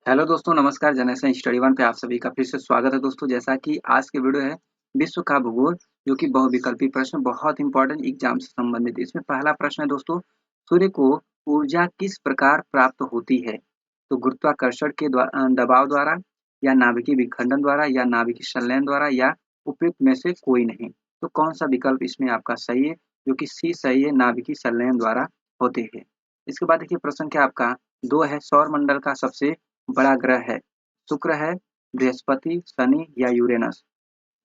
Hello दोस्तों, नमस्कार। Generation study one पे आप सभी का फिर से स्वागत है दोस्तों। जैसा कि आज की वीडियो है विश्व का भूगोल, जो कि बहुविकल्पी प्रश्न बहुत इंपॉर्टेंट एग्जाम से संबंधित है। इसमें पहला प्रश्न है दोस्तों, सूर्य को ऊर्जा किस प्रकार प्राप्त होती है? तो गुरुत्वाकर्षण के दबाव द्वारा, या नाभिकीय विखंडन द्वारा, या नाभिकीय संलयन द्वारा, या उपयुक्त में से कोई नहीं। तो कौन सा विकल्प इसमें आपका सही है? जो कि सी सही है, नाभिकीय संलयन द्वारा होते हैं। इसके बाद देखिए प्रश्न क्या आपका दो है, सौर मंडल का सबसे बड़ा ग्रह है, शुक्र है, बृहस्पति, शनि या यूरेनस?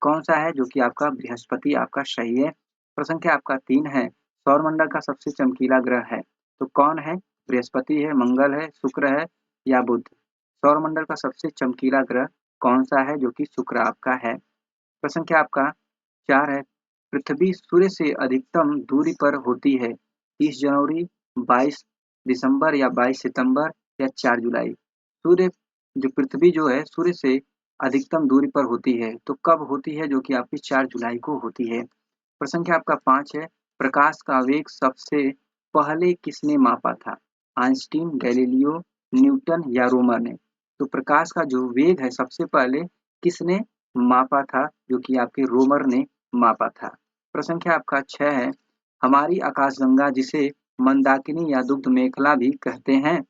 कौन सा है? जो कि आपका बृहस्पति आपका सही है। प्रश्न क्या आपका 3 है, सौरमंडल का सबसे चमकीला ग्रह है, तो कौन है? बृहस्पति है, मंगल है, शुक्र है या बुध? सौरमंडल का सबसे चमकीला ग्रह कौन सा है? जो कि शुक्र आपका है। प्रश्न क्या आपका 4 है, पृथ्वी सूर्य से अधिकतम दूरी पर होती है, 30 जनवरी, 22 दिसंबर या 22 सितंबर या 4 जुलाई? सूर्य जो पृथ्वी जो है सूर्य से अधिकतम दूरी पर होती है, तो कब होती है? जो कि आपकी 4 जुलाई को होती है। प्रश्न क्या आपका 5 है, प्रकाश का वेग सबसे पहले किसने मापा था? आइंस्टीन, गैलीलियो, न्यूटन या रोमर ने? तो प्रकाश का जो वेग है सबसे पहले किसने मापा था? जो कि आपके रोमर ने मापा था। प्रश्न क्या आपका 6 है, हमारी आकाशगंगा जिसे मंदाकिनी या दुग्ध मेखला भी कहते हैं,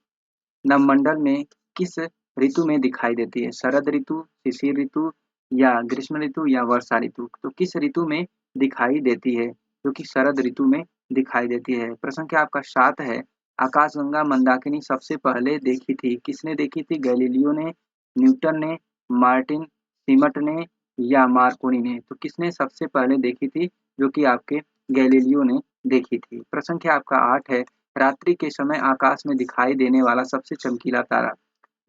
नवमंडल में किस ऋतु में दिखाई देती है? शरद ऋतु, शिशिर ऋतु या ग्रीष्म ऋतु या वर्षा ऋतु? तो किस ऋतु में दिखाई देती है? जो कि शरद ऋतु में दिखाई देती है। प्रश्न क्या आपका 7 है, आकाशगंगा मंदाकिनी सबसे पहले देखी थी, किसने देखी थी? गैलीलियो ने, न्यूटन ने, मार्टिन सिमट ने या मार्कोनी ने? तो किसने सबसे पहले देखी थी? जो कि आपके गैलीलियो ने देखी थी। प्रश्न क्या आपका 8 है, रात्रि के समय आकाश में दिखाई देने वाला सबसे चमकीला तारा?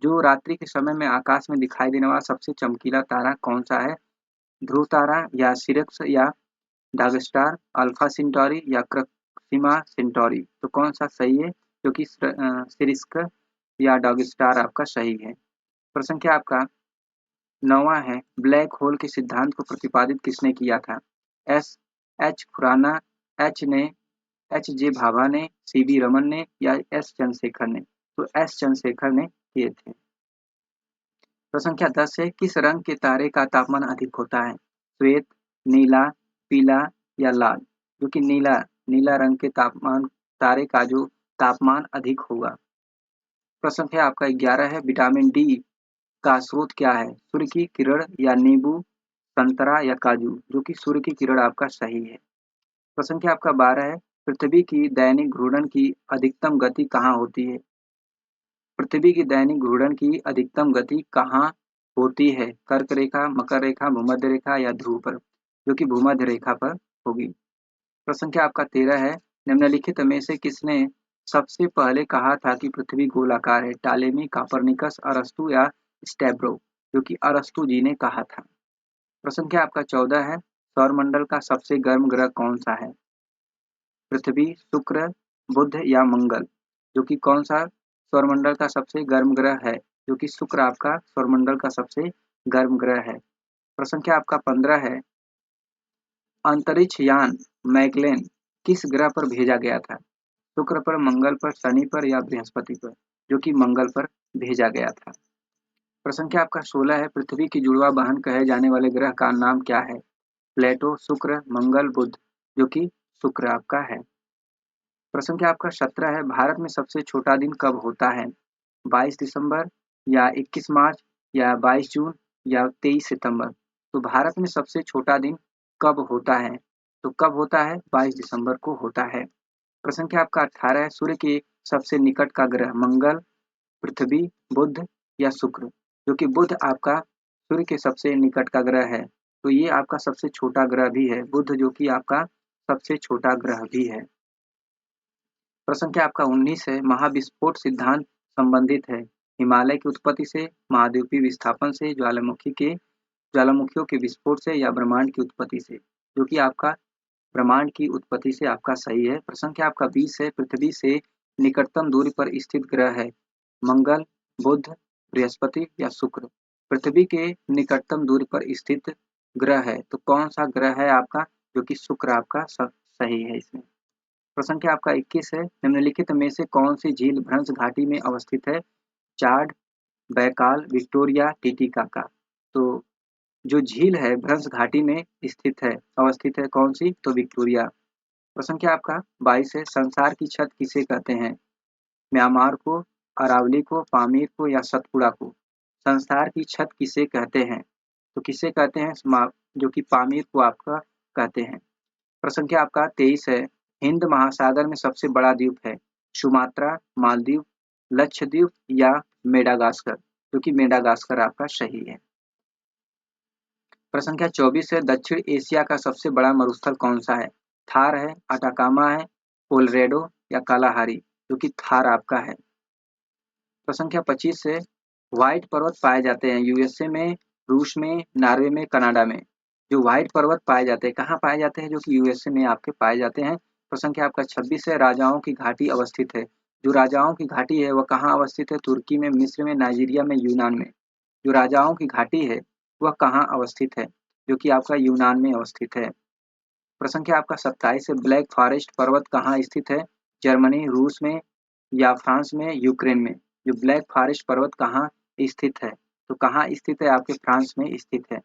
जो रात्रि के समय में आकाश में दिखाई देने वाला सबसे चमकीला तारा कौन सा है? ध्रुव तारा या सिरक्स या डार्क स्टार, अल्फा सिंटॉरी या प्रॉक्सिमा सिंटॉरी? तो कौन सा सही है? जो कि सिरिस्क या डार्क स्टार आपका सही है। प्रश्न क्या आपका 9वां है, ब्लैक होल के सिद्धांत को प्रतिपादित किसने किया था? एस एच खुराना, एच ने एच जे भाभा ने, सी वी रमन ने या एस चंद्रशेखर ने? तो एस चंद्रशेखर ने किए थे। तो संख्या 10 है, किस रंग के तारे का तापमान अधिक होता है? श्वेत, नीला, पीला या लाल? जो कि नीला नीला रंग के तापमान तारे का जो तापमान अधिक होगा। प्रश्न है आपका 11 है, विटामिन डी का स्रोत क्या है? सूर्य की किरण या नींबू, संतरा या काजू? जो कि सूर्य की किरण आपका सही है। प्रश्न क्या आपका 12 है, पृथ्वी की दैनिक घूर्णन की अधिकतम गति कहाँ होती है? पृथ्वी की दैनिक घूर्णन की अधिकतम गति कहाँ होती है? कर्क रेखा, मकर रेखा, भूमध्य रेखा या ध्रुव पर? जो कि भूमध्य रेखा पर होगी। प्रश्न क्या आपका 13 है, निम्नलिखित में से किसने सबसे पहले कहा था कि पृथ्वी गोलाकार है? टालेमी, कापरनिकस, अरस्तु या स्टेब्रो? जो कि अरस्तु जी ने कहा था। प्रश्न क्या आपका 14 है, सौरमंडल का सबसे गर्म ग्रह कौन सा है? पृथ्वी, शुक्र, बुध या मंगल? जो कि कौन सा सौरमंडल का सबसे गर्म ग्रह है? जो कि शुक्र आपका सौरमंडल का सबसे गर्म ग्रह है। प्रश्न क्या आपका 15 है, अंतरिक्ष यान मैगलेन किस ग्रह पर भेजा गया था? शुक्र पर, मंगल पर, शनि पर या बृहस्पति पर? जो कि मंगल पर भेजा गया था। प्रश्न क्या आपका 16 है, पृथ्वी की जुड़वा बहन कहे जाने वाले ग्रह का नाम क्या है? प्लेटो, शुक्र, मंगल, बुध? जो कि शुक्र आपका है। प्रश्न क्या आपका 17 है, भारत में सबसे छोटा दिन कब होता है? 22 दिसंबर या 21 मार्च या 22 जून या 23 सितंबर? तो भारत में सबसे छोटा दिन कब होता है? तो कब होता है? 22 दिसंबर को होता है। प्रश्न क्या आपका 18 है, सूर्य के सबसे निकट का ग्रह मंगल, पृथ्वी, बुध या शुक्र? जो कि बुध आपका सूर्य के सबसे निकट का ग्रह है। तो ये आपका सबसे छोटा ग्रह भी है बुध, जो कि आपका सबसे छोटा ग्रह भी है। प्रश्न क्या आपका 19 है, महाविस्फोट सिद्धांत संबंधित है हिमालय की उत्पत्ति से, महाद्वीपीय विस्थापन से, ज्वालामुखियों के विस्फोट से या ब्रह्मांड की उत्पत्ति से? जो कि आपका ब्रह्मांड की उत्पत्ति से आपका सही है। प्रश्न क्या आपका 20 है, पृथ्वी से निकटतम दूरी पर स्थित ग्रह है मंगल, बुध, बृहस्पति या शुक्र? पृथ्वी के निकटतम दूरी पर स्थित ग्रह है, तो कौन सा ग्रह है आपका? जो कि शुक्र आपका सही है इसमें। प्रश्न क्या आपका 21 है, निम्नलिखित में से कौन सी झील भ्रंश घाटी में अवस्थित है? चाड, बैकाल, विक्टोरिया, टिटिकाका। तो जो झील है भ्रंश घाटी में स्थित है, अवस्थित है, कौन सी? तो विक्टोरिया। प्रश्न क्या आपका 22 है, संसार की छत किसे कहते हैं? म्यांमार को, अरावली को, पामीर को या सतपुड़ा को? संसार की छत किसे कहते हैं? तो किसे कहते हैं? जो कि पामीर को आपका कहते हैं। प्रश्न क्या आपका 23 है, हिंद महासागर में सबसे बड़ा द्वीप है? सुमात्रा, मालदीव, लक्षद्वीप या मेडागास्कर? जो कि मेडागास्कर आपका सही है। प्रश्न संख्या 24 है, दक्षिण एशिया का सबसे बड़ा मरुस्थल कौन सा है? थार है, अटाकामा है, कोलोराडो या कालाहारी? जो कि थार आपका है। प्रश्न संख्या 25 है, व्हाइट पर्वत पाए जाते हैं यूएसए में, रूस में, नॉर्वे में, कनाडा में? जो व्हाइट पर्वत पाए जाते हैं कहाँ पाए जाते हैं? जो कि यूएसए में आपके पाए जाते हैं। प्रश्न संख्या आपका 26 है, राजाओं की घाटी अवस्थित है। जो राजाओं की घाटी है वह कहाँ अवस्थित है? तुर्की में, मिस्र में, नाइजीरिया में, यूनान में? जो राजाओं की घाटी है वह कहाँ अवस्थित है? जो कि आपका यूनान में अवस्थित है। प्रश्न संख्या आपका 27 है, ब्लैक फॉरेस्ट पर्वत कहाँ स्थित है? जर्मनी, रूस में या फ्रांस में, यूक्रेन में? जो ब्लैक फॉरेस्ट पर्वत कहाँ स्थित है? तो कहाँ स्थित है? आपके फ्रांस में स्थित है।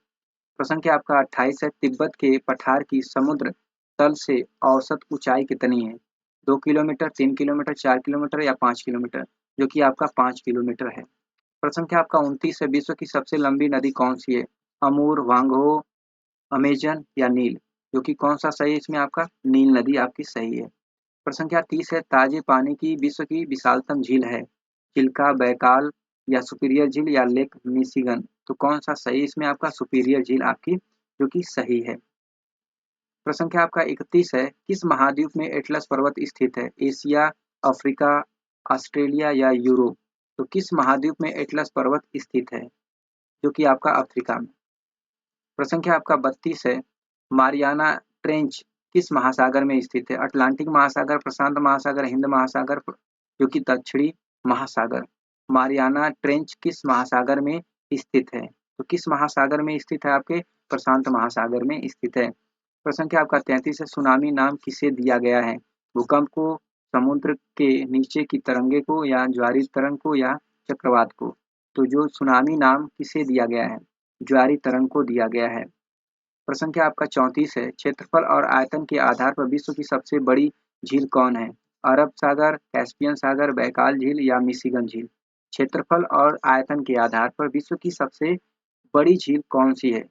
प्रश्न संख्या आपका 28 है, तिब्बत के पठार की समुद्र तल से औसत ऊंचाई कितनी है? 2 किलोमीटर, 3 किलोमीटर, 4 किलोमीटर या 5 किलोमीटर? जो कि आपका 5 किलोमीटर है। प्रश्न संख्या आपका 29 है, विश्व की सबसे लंबी नदी कौन सी है? अमूर, वांगहो, अमेजन या नील? जो कि कौन सा सही है इसमें? आपका नील नदी आपकी सही है। प्रश्न संख्या 30 है, ताजे पानी की विश्व की विशालतम झील है? चिल्का, बैकाल या सुपीरियर झील या लेक मिशिगन? तो कौन सा सही है इसमें? आपका सुपीरियर झील आपकी जो कि सही है। प्रश्न संख्या आपका 31 है, किस महाद्वीप में एटलस पर्वत स्थित है? एशिया, अफ्रीका, ऑस्ट्रेलिया या यूरोप? तो किस महाद्वीप में एटलस पर्वत स्थित है? जो कि आपका अफ्रीका में। प्रश्न संख्या आपका 32 है, मारियाना ट्रेंच किस महासागर में स्थित है? अटलांटिक महासागर, प्रशांत महासागर, हिंद महासागर, जो कि दक्षिणी महासागर? मारियाना ट्रेंच किस महासागर में स्थित है? तो किस महासागर में स्थित है? आपके प्रशांत महासागर में स्थित है। प्रश्न क्या आपका 33 है, सुनामी नाम किसे दिया गया है? भूकंप को, समुद्र के नीचे की तरंगे को या ज्वारी तरंग को या चक्रवात को? तो जो सुनामी नाम किसे दिया गया है? ज्वारी तरंग को दिया गया है। प्रश्न क्या आपका 34 है, क्षेत्रफल और आयतन के आधार पर विश्व की सबसे बड़ी झील कौन है? अरब सागर, कैस्पियन सागर, बैकाल झील या मिशिगन झील? क्षेत्रफल और आयतन के आधार पर विश्व की सबसे बड़ी झील कौन सी है?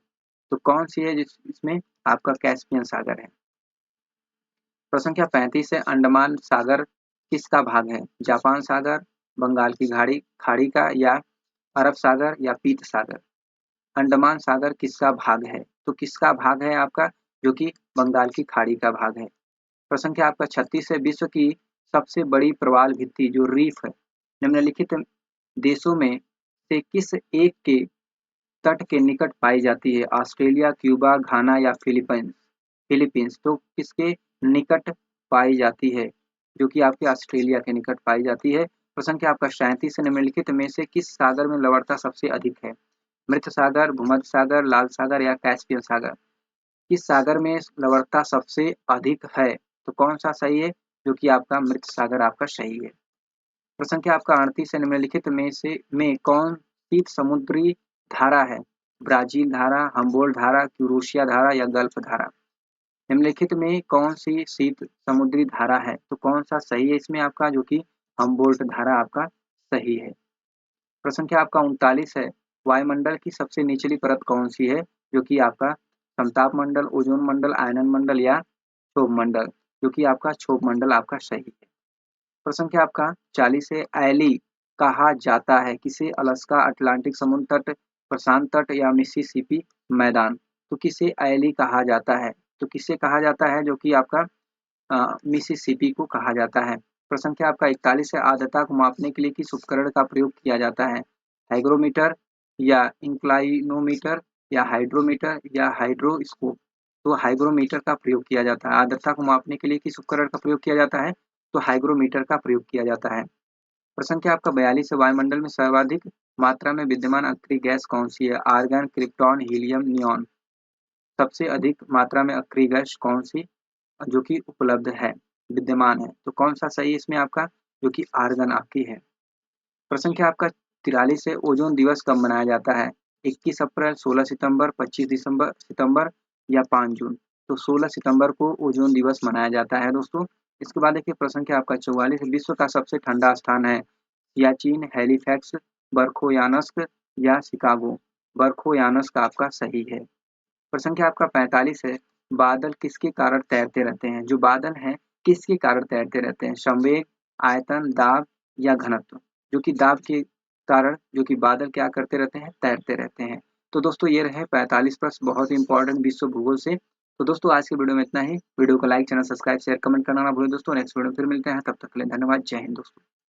तो कौन सी है जिसमें आपका कैस्पियन सागर है। प्रश्न क्या 35 है, अंडमान सागर किसका भाग है? जापान सागर, बंगाल की खाड़ी खाड़ी का या अरब सागर या पीत सागर? अंडमान सागर किसका भाग है? तो किसका भाग है आपका? जो कि बंगाल की खाड़ी का भाग है। प्रश्न क्या आपका 36 है, विश्व की सबसे बड़ी प्रवाल भित्ति जो रीफ है निम्नलिखित देशों में से किस एक के तट के निकट पाई जाती है? ऑस्ट्रेलिया, क्यूबा, घाना या फिलीपींस? फिलीपींस तो किसके निकट पाई जाती है? जो कि आपके ऑस्ट्रेलिया के निकट पाई जाती है। प्रश्न क्या आपका 37 निम्नलिखित में से किस सागर में लवणता सबसे अधिक है? मृत सागर, भूमध्य सागर, लाल सागर या कैस्पियन सागर? किस सागर में लवणता सबसे अधिक है? तो कौन सा सही है? जो कि आपका मृत सागर आपका सही है। प्रश्न क्या आपका 38 निम्नलिखित में कौन सी समुद्री धारा है? ब्राजील धारा, हम्बोल्ट धारा, क्यूरोशिया धारा या गल्फ धारा? निम्नलिखित में कौन सी शीत समुद्री धारा है? तो कौन सा सही है इसमें आपका? जो कि हम्बोल्ट धारा आपका सही है। प्रश्न क्या आपका 39 है, वायुमंडल की सबसे निचली परत कौन सी है? जो कि आपका समताप मंडल, ओजोन मंडल, आयनन मंडल या क्षोभ मंडल? जो कि आपका क्षोभ मंडल आपका सही है। प्रश्न क्या आपका 40 है, एली कहा जाता है किसे? अलास्का, अटलांटिक समुद्र तट, प्रशांत तट या मिसिसिपी मैदान? तो किसे एली कहा जाता है? तो किसे कहा जाता है? जो कि आपका मिसिसिपी को कहा जाता है। प्रश्न क्या आपका 41 है, आर्द्रता को मापने के लिए किस उपकरण का प्रयोग किया जाता है? हाइग्रोमीटर या इंक्लाइनोमीटर या हाइड्रोमीटर या हाइड्रोस्कोप? तो हाइग्रोमीटर का प्रयोग किया जाता है। आर्द्रता को मापने के लिए किस उपकरण का प्रयोग किया जाता है? तो हाइग्रोमीटर का प्रयोग किया जाता है। प्रश्न क्या आपका 42 है, वायुमंडल में सर्वाधिक मात्रा में विद्यमान अक्रिय गैस कौन सी है? Argon, krypton, helium, neon? सबसे अधिक मात्रा में अक्रिय गैस कौन सी जो कि उपलब्ध है, विद्यमान है? तो कौन सा सही है इसमें आपका? जो कि आर्गन आपकी है। प्रश्न क्या आपका 1943 से ओजोन दिवस कब मनाया जाता है? 21 अप्रैल, 16 सितंबर, 25 सितंबर या 5 जून? तो 16 सितंबर को ओजोन दिवस मनाया जाता है दोस्तों। इसके बाद देखिए प्रश्न क्या आपका 44, विश्व का सबसे ठंडा स्थान है? सियाचिन, हैलीफैक्स, बरखोयानस्क या शिकागो? बरखोयानस्क आपका सही है। प्रश्न संख्या आपका 45 है, बादल किसके कारण तैरते रहते हैं? जो बादल हैं किसके कारण तैरते रहते हैं? संवेग, आयतन, दाब या घनत्व? जो कि दाब के कारण जो कि बादल क्या करते रहते हैं? तैरते रहते हैं। तो दोस्तों ये रहे 45 प्रश्न, बहुत ही इंपॉर्टेंट विश्व भूगोल से। तो दोस्तों आज के वीडियो में इतना ही। वीडियो को like, channel subscribe, share, comment करना ना भूलें दोस्तों। नेक्स्ट वीडियो में फिर मिलते हैं, तब तक के लिए धन्यवाद। जय हिंद दोस्तों।